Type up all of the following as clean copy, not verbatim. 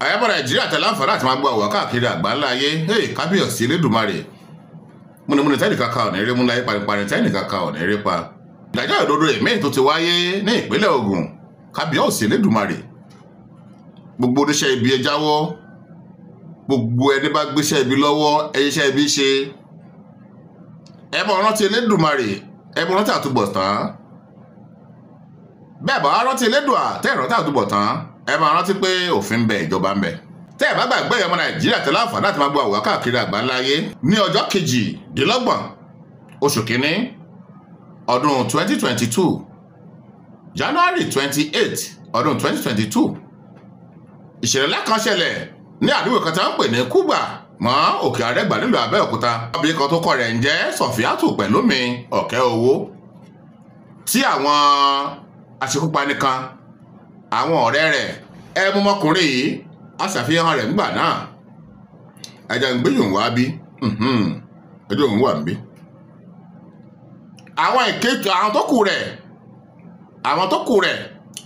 àyàbọ̀ Nàìjíríà tẹ̀lé àǹfààní àti máa gbọ́ àwọ̀ káàkiri àgbáńlá ayé kábíyèsí Elédùmarè múnimúni tẹ́nìkan ka ọ̀nà eré múnlá yí paripari tẹ́nìkan ka ọ̀nà eré pa ìdájọ́ òdodo èmi tó ti wáyé ní ìpínlẹ̀ Ògùn kábíyèsí Elédùmarè gbogbo oníṣẹ́ ibi ẹ jáwọ́ gbogbo ẹni bá gbéṣẹ́ ibi lọ́wọ́ ẹyẹṣẹ́ ibi ṣe ẹ bá rántí Elédùmarè ẹ bá rántí àtúbọ̀tán bẹ́ẹ̀ bá rántí Elédùà tẹ́ ìrántí àtúbọ̀tán ẹ máa rántí pé òfin ń bẹ ìjọba ń bẹ tẹ́ ẹ bá gbàgbé ọmọ Nàìjíríà tẹ́lẹ̀ àǹfààní láti máa gbọ́ àwòrán káàkiri àgbáńlá ayé ní ọjọ́ 28 oṣù kínní ọdún 2022 January 28 ọdún 2022 ìṣẹ̀lẹ̀ ńlá kan ṣẹlẹ̀ ní àdúgbò kan tí wọ́n ń pè ní Kúgbà mọ́ Òkè Àrẹ́gbà nílùú Abẹ́òkúta obìnrin kan tó kọ rẹ̀ ń jẹ́ Sọ̀fíátù Pẹ̀lúmi Ọ̀kẹ́ Owó tí àwọn aṣekúpani kan àwọn ọ̀rẹ́ rẹ̀ ẹ mú ọmọkùnrin yìí a ṣàfihàn rẹ̀ nígbà náà ẹ̀jẹ̀ ń gbéyùn wá bí ẹjọ́ òun wà ń bí. àwọn ìkejì àwọn tó kù rẹ̀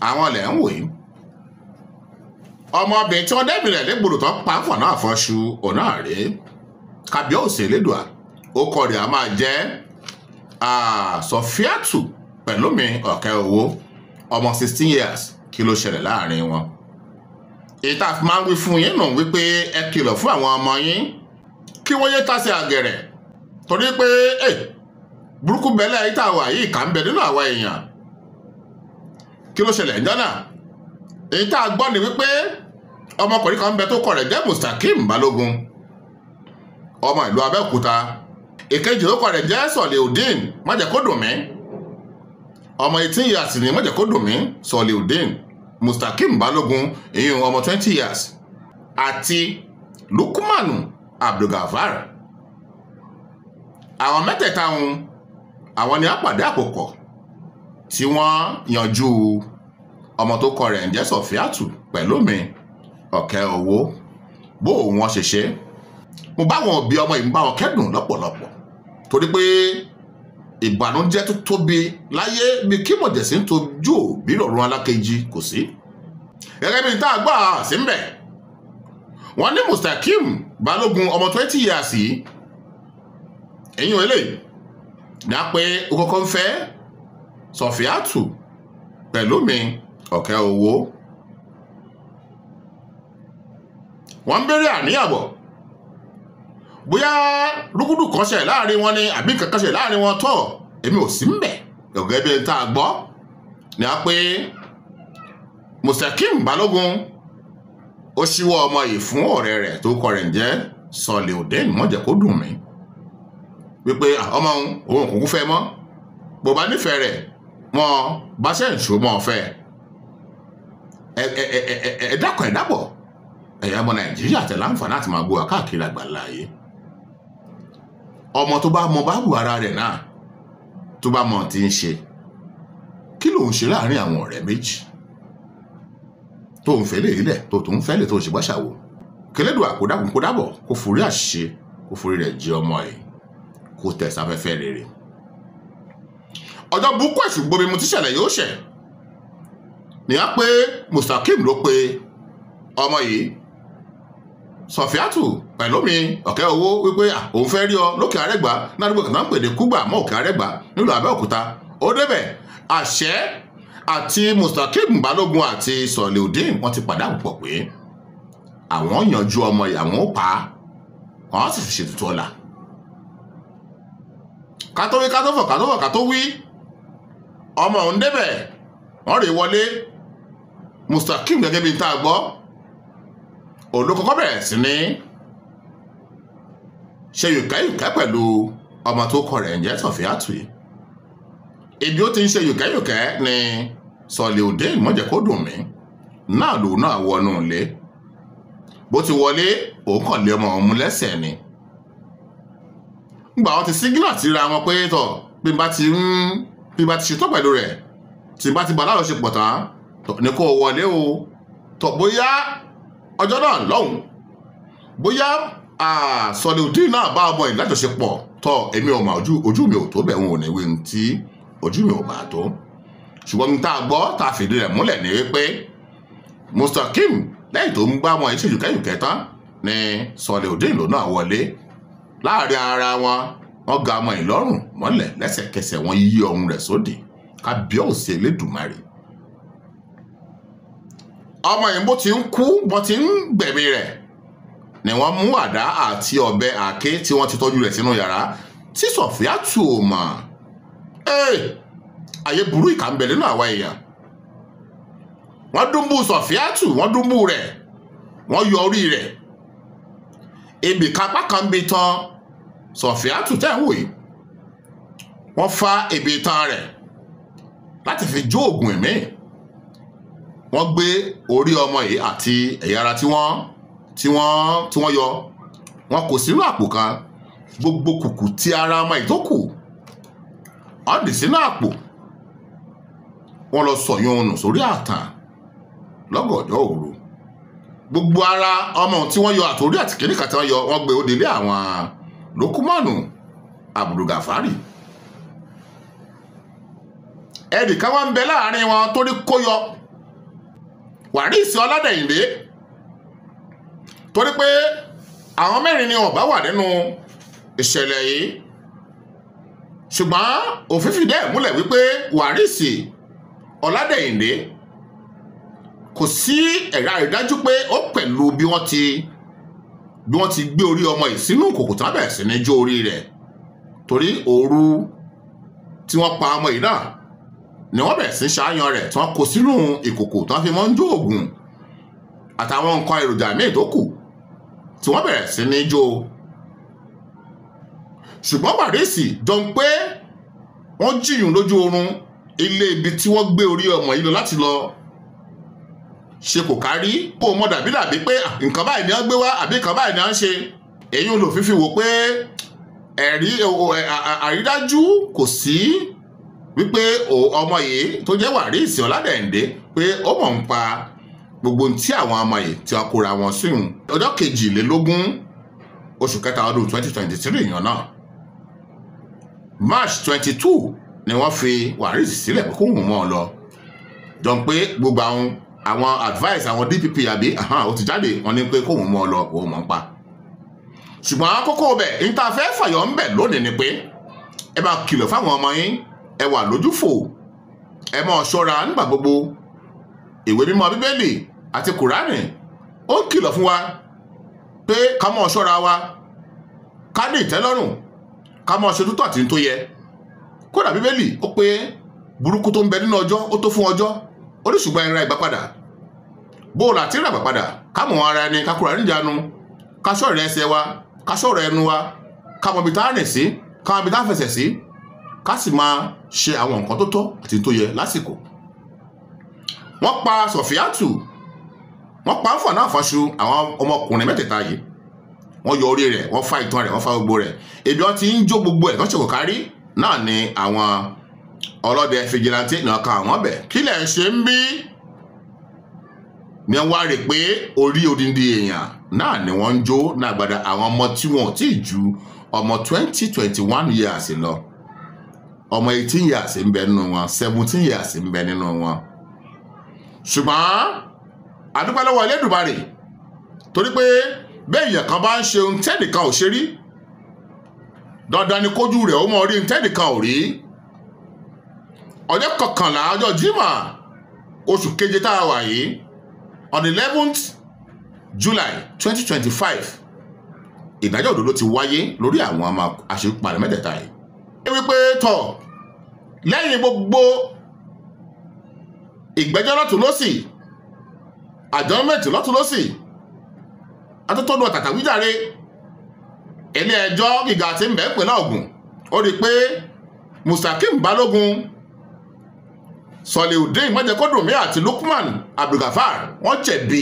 àwọn ilẹ̀ ń wò yìí. ọmọbìnrin tí wọ́n dẹ́bi rẹ̀ légbodò tó pa fọ̀ náà fọ́ṣu ọ̀nà rèé kábíyèsí Elédùà ó kọ rẹ̀ a máa jẹ́ Sọ̀fíátù Pẹ̀lúmi Ọ̀kẹ́ Owó ọmọ 16 years kí ló ṣẹlẹ̀ láàrin wọn. ìta máa ń wí fún yín nù wípé ẹ kìlọ̀ fún àwọn ọmọ yín kí wọ́n yé tàsé àgẹ̀rẹ̀ torí pé burúkú bẹ́lẹ̀ ìta wà yìí kà ń bẹ nínú àwa èèyàn. kí ló ṣẹlẹ̀ ńjọ́ náà ìta gbọ́ ni wípé ọmọkùnrin kan ń bẹ tó kọ rẹ̀ jẹ́ Mustakim Balógun ọmọ ìlú Abẹ́òkúta ìkejì tó kọ rẹ̀ jẹ́ Soliudeen májẹ̀kódùnmí ọmọ 18 years ni májẹ̀kódùnmí Soliudeen Mustakim Balógun èyí ọmọ 20 years àti Lukmanu Abdulgafar àwọn mẹ́tẹ̀ẹ̀ta àwọn ni àpàdé àpòpọ̀ tí wọ́n yanjú ọmọ tó kọ rẹ̀ ń jẹ́ Sọ̀fíátù Pẹ̀lúmi Ọ̀kẹ́ Owó bó wọn ṣe ṣe. mo bá wọn òbí ọmọ yìí bá wọn kẹ́dùn lọ́pọ̀lọpọ̀ torí pé ìbànújẹ́ tó tóbi láyé bí kí mọ̀jẹ̀sí ń tojú òbí lọ́rùn alákejì kò sí. gẹ́gẹ́ bí n tá a gbọ́ sí ń bẹ̀ wọ́n ní Mustakim Balógun ọmọ 20 years yìí ẹ̀yìn eléyìí ní a pé ó kọ́kọ́ ń fẹ́ Sọ̀fíátù Pẹ̀lúmi Ọ̀kẹ́ Owó. wọ́n ń béèrè àníyàbọ̀ bóyá rúgúdù kan ṣe láàrin wọn ni àbí kankan ṣe láàrin wọn tọ̀ èmi ò sí ń bẹ̀ gẹ́gẹ́ bí n tá a gbọ́ ní a pé Mustakim Balógun ó ṣíwọ́ ọmọ yìí fún ọ̀rẹ́ rẹ̀ tó kọ rẹ̀ ń jẹ́ Soliudeen májẹ̀kódùnmí wípé ọmọ òun kò fẹ́ mọ́ bó bá nífẹ̀ẹ́ rẹ̀ wọn bá ṣe ń ṣó mọ́ ọ̀fẹ́ ẹ dákun ẹ dábọ̀ ẹ̀yà ọmọ Nàìjíríà tẹ̀lé àǹfààní àti máa gbọ́ káàkiri àgbàlá ayé. ọmọ tó bá mọ báàbù ara rẹ̀ náà tó bá mọ tí ń ṣe kí ló ń ṣe láàrin àwọn ọ̀rẹ́ méjì tó ń fẹ́ lè rí lẹ̀ tó ń fẹ́ lè tó ń ṣe gbàṣàwò kẹlẹ́dùn àkódàkùn kó dábọ̀ kó forí àṣìṣe kó forí rẹ̀ jẹ ọmọ yìí kó tẹ̀ sáfẹ́fẹ́ rere. ọjọ́ burúkú ẹ̀sùn gbomi mu tíṣẹ̀lẹ̀ yóò ṣẹ̀ ní á pé Mustakim ló pe ọmọ yìí Sọ̀fíátù Pẹ̀lúmi Ọ̀kẹ́ Owó wípé òun fẹ́ rí ọ lókè Àrẹ́gbà ládùúgbò kan náà ń pè ní Kúgbà mọ́ Òkè Àrẹ́gbà nílùú Abẹ́òkúta ó débẹ̀ àṣẹ àti Mustakim Balógun àti Soliudeen wọ́n ti pàdé àpòpọ̀ pé àwọn yanjú ọmọ yìí àwọn ó pa á wọ́n sì fi ṣètùtù ọ̀la. kátó wí kátó fọ̀ kátó wí ọmọ òun débẹ̀ wọ́n rè wọlé Mustakim gẹ́gẹ́ bí n tá a gbọ́ olùkọ́kọ́ bẹ̀rẹ̀ sí ní ṣe yùkẹ́yùkẹ́ pẹ̀lú ọmọ tó kọ rẹ̀ ń jẹ́ Sọ̀fíátù yìí. ibi ó ti ń ṣe yùkẹ́yùkẹ́ ni Soliudeen májẹ̀kódùnmí náà lòun náà wọnú ilé bó ti wọlé òun kàn lé ọmọ òun mú lẹ́sẹ̀ ni. ngbà wọn ti sígínà ti ra wọn pé tọ̀ bí n bá ti ṣetán pẹ̀lú rẹ̀ tí n bá ti bá aláàlọ́ṣepọ̀ tán ní kó wọlé o tọ̀ bóyá ọjọ́ náà lọ́hùn bóyá Soliudeen náà bá ọmọ ìlájọṣepọ̀ tọ̀ èmi ò mà ojú mi ò tó bẹ̀ wọn ò ní wí tí ojú mi ò bá tó ṣùgbọ́n tá a gbọ́ tá a fìdí rẹ̀ múlẹ̀ ní wípé Mustakim lẹ́yìn tó ń gbá wọn ìṣèjùkẹ́yùkẹ́ tán ni Sọlíùdín ló náà wọlé láàrin ara wọn wọ́n ga ọmọ ìlọ́rùn mọ́lẹ̀ lẹ́sẹ̀kẹsẹ̀ wọ́n yí ọrùn rẹ̀ sódì kábíyèsí Elédùmarè. ọmọ yìí bó ti ń kú bó ti ń gbẹ̀mí rẹ̀ ni wọ́n mú àdá àti ọ̀bẹ àáké tí wọ́n ti tọ́jú rẹ̀ sínú yàrá tí Sọ̀fíátù ò mọ̀. ayé burú ìkà ń bẹ nínú àwa èèyàn. wọ́n dúnbù Sọ̀fíátù wọ́n dúnbù rẹ̀ wọ́n yọ orí rẹ̀ ibì kápá kan bí tán Sọ̀fíátù tẹ́ ń wò yìí wọ́n fa ibi tán rẹ̀ láti fi jó oògùn ẹ̀mí. wọ́n gbé orí ọmọ yìí àti ẹ̀yà ara tí wọ́n yọ wọ́n kò sínú àpò kan. gbogbo kùkù tí ara ọmọ yìí tó kù wọ́n dì sínú àpò. wọ́n lọ sọ̀yún nù sórí àtàn lọ́gọ̀ọ̀jọ́ òru. gbogbo ara ọmọ tí wọ́n yọ àtòrí àti kìnìkan tí wọ́n yọ wọ́n gbé òde ilé àwọn Lókúmánù Abdulgafari. ẹnìkan wá ń bẹ láàrin wọn torí kó yọ Wàrísì Ọládẹ̀yìndé torí pé àwọn mẹ́rin ni wọ́n bá wà nínú ìṣẹ̀lẹ̀ yìí ṣùgbọ́n òfin fìdí ẹ̀ múlẹ̀ wípé Wàrísì Ọládẹ̀yìndé kò sí ẹ̀rí àrídájú pé ó pẹ̀lú bí wọ́n ti gbé orí ọmọ yìí sínú ìkòkò tí wọ́n bẹ̀rẹ̀ sí ní jó orí rẹ̀ torí òru tí wọ́n pa ọmọ yìí náà ni wọ́n bẹ̀rẹ̀ sí ṣááyan rẹ̀ tí wọ́n kó sínú ìkòkò tí wọ́n fi mọ́ ń jó ògùn àtàwọn nǹkan èròjà míì tó kù tí wọ́n bẹ̀rẹ̀ sí ní jó. ṣùgbọ́n Wàrísì jọ ń pé wọ́n jiyùn lójú oorun ilé ibi tí wọ́n gbé orí ọmọ yìí lọ láti lọ ṣe kò kárí kó o mọ̀ dàbí pé nǹkan báyìí ni wọ́n gbé wá àbí nǹkan báyìí ni wọ́n ń ṣe. èyí ló fífi wò pé ẹ̀rí àrídájú kò sí wípé ọmọ yìí tó jẹ́ Wàrísì Ọládẹ̀yìndé pé ó mọ̀ ń pa gbogbo tí àwọn ọmọ yìí tí wọ́n kóra wọn síhùn. ọjọ́ 22 oṣù kẹta ọdún 2023 yàn náà March 22 ni wọ́n fi Wàrísì sílẹ̀ pé kóhùn mọ́ ọ lọ jọ pé gbogbo àwọn advice àwọn DPP àbí ó ti jáde wọ́n ní pé kóhùn mọ́ ọ lọ òun mọ̀ ń pa. ṣùgbọ́n kókó bẹ̀ ìtafẹ́ fàyọ̀ ń bẹ̀ lónìí ni pé ẹ bá kìlọ̀ fáwọn ọmọ yín ẹ wà lójúfò ẹ mọ̀ ṣọ́ra nígbà gbogbo. ìwé mímọ́ Bíbélì àti Kùránì ó ń kìlọ̀ fún wa pé ká mọ̀ ṣọ́ra wa ká ní ìtẹ́lọ́rùn ká mọ̀ ṣe tútọ̀ àti tó yẹ. kódà Bíbélì ó pé burúkú tó ń bẹ nínú ọjọ́ ó tó fún ọjọ́ oríṣùgbọ́n ìra ìgbà padà bóòlù àti ìrà ìgbà padà ká mọ̀ ara ẹni ká kúrò níjànú ká ṣọ́rẹ̀ ẹsẹ̀ wa ká ṣọ́rẹ̀ ẹnu wa ká mọ̀ ibi tá a rìn sí ká mọ̀ ibi tá a fẹsẹ̀ sí ká sì máa ṣe àwọn nǹkan tó tọ́ àti tó yẹ lásìkò. wọ́n pa Sọ̀fíátù wọ́n pa ń fọ̀ náà fọ́ṣu àwọn ọmọkùnrin mẹ́tẹ̀ẹ̀ta yìí wọ́n yọ orí rẹ̀ wọ́n fa ìtàn rẹ̀ wọ́n fa gbogbo rẹ̀ ebi wọ́n ti ń jó gbogbo ẹ̀ tó ṣe kò kárí náà ni àwọn ọlọ́dẹ fìjìláńtì náà ka àwọn bẹ̀ kí lẹ̀ ń ṣe ń bí ni wọ́n wá rí pé orí odindi èèyàn náà ni wọ́n ń jó náà gbàdá àwọn ọmọ tí wọn ò tí ì ju ọmọ 20-21 years lọ ọmọ 18 years ń bẹ nínú wọn 17 years ń bẹ nínú wọn. ṣùgbọ́n àdúpẹ́ lọ́wọ́ Elédùmarè torí pé bẹ́ẹ̀ èèyàn kan bá ń ṣe ohun tẹ́nìkan ò ṣe rí dandan ni kójú rẹ̀ ó mọ orí ohun tẹ́nìkan ò rí. ọjọ́ 11 ọjọ́ Jímọ̀ oṣù keje tá a wà yìí on 11th July 2025 ìdájọ́ òdodo ti wáyé lórí àwọn ọmọ àṣepàdé mẹ́tẹ̀ẹ̀ta yìí. wípé tọ̀ lẹ́yìn gbogbo ìgbẹ́jọ́ lọ́tún lọ́sì àjọ́mẹ̀tì lọ́tún lọ́sì atótónu àtàtàwíjàre ilé ẹjọ́ gíga tí ń bẹ ìpínlẹ̀ Ògùn ó rí pé Musakim Balógun Sọlíùdín Májẹ̀kọ́dùnmí àti Lukman Abdulgafari wọ́n jẹ̀bi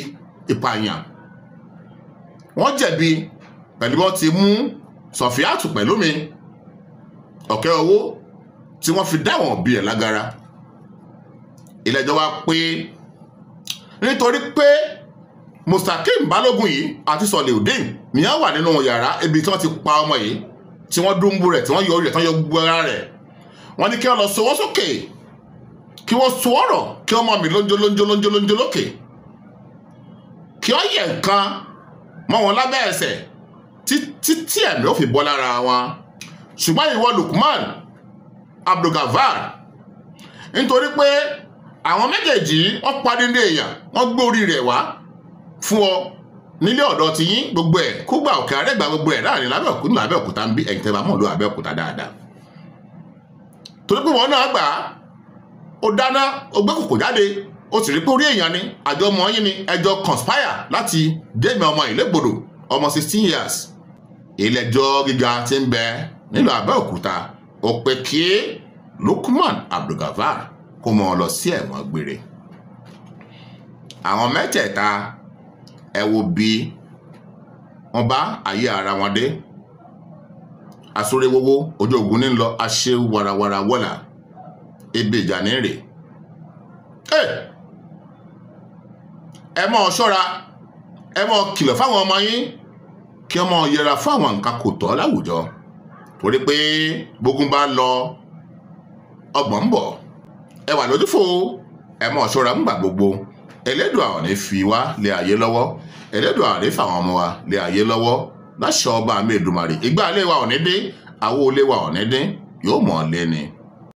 ìpààyàn wọ́n jẹ̀bi pẹ̀lú wọ́n ti mú Sọ̀fíátù Pẹ̀lúmi ọ̀kẹ́ owó tí wọ́n fi dáwọn òbí ẹ̀ lágara. ilé ẹjọ́ wá pé nítorí pé Musakim Balógun yìí àti Sọlíùdín ni wọ́n wà nínú yàrá ibi tí wọ́n ti pa ọmọ yìí tí wọ́n dúnbú rẹ̀ tí wọ́n yọ orí rẹ̀ tí wọ́n yọ gbogbo ara rẹ̀ wọ́n ní kí wọ́n lọ sowọ́ sókè kí wọ́n so ọ̀rọ̀ kí wọ́n máa mì lóńjó lóńjó lóńjó lóńjó lókè kí ó yẹ nǹkan mọ́ wọn lábẹ́ ẹsẹ̀ tí ẹ̀mí ó fi bọ́ lára wọn. Ṣùgbọ́n ìwọ Lukman Abdulgafar, nítorí pé àwọn méjèèjì wọ́n parí ní èèyàn, wọ́n gbé orí rẹ̀ wá fún ọ nílé ọ̀dọ̀ ti yín, gbogbo ẹ̀ Kúgbà Òkè Àrẹ́gbà gbogbo ẹ̀ láàrin Lábẹ́òkúta ń bí ẹ̀yìn tẹ́ bá mọ̀ ló Abẹ́òkúta dáadáa. Torí pé wọn náà gbà á, ó dáná, ó gbé kòkò jáde, ó sì rí pé orí èèyàn ni, àjọ ọmọ yín ni, ẹjọ́ conspire láti dẹ́mi ọmọ ìlégbodò ọmọ 16 years. Ilé-ẹjọ́ gíga tí ń bẹ nílùú Abẹ́òkúta ó pé kí Lukman Abdulgafar kó mọ lọ sí ẹ̀wọ̀n gbére. Àwọn mẹ́tẹ̀ẹ̀ta ẹ wo bí wọ́n bá ayé ara wọn dé. Asúréwówó ojú ogun ní lọ, aṣe warawara wọ́là, ebi ìjà ní rè. Ẹ mọ́ ṣọ́ra, ẹ mọ́ kìlọ̀ fáwọn ọmọ yín kí ọmọ yẹra fún àwọn nǹkan kò tọ́ láwùjọ, torí pé bógun bá lọ ọgbọ̀n ń bọ̀. Ẹ wà lójúfò, ẹ mọ́ ṣọ́ra ńgbà gbogbo. Elédùà ò ní fi wá lé ayé lọ́wọ́, Elédùà ò ní fàwọn ọmọ wa lé ayé lọ́wọ́. Láṣẹ Ọba mi Èdùmàrè, ìgbà ilé wa ò ní dín, àwo ilé wa ò ní dín, yóò mọ̀ ọ́ lé ni.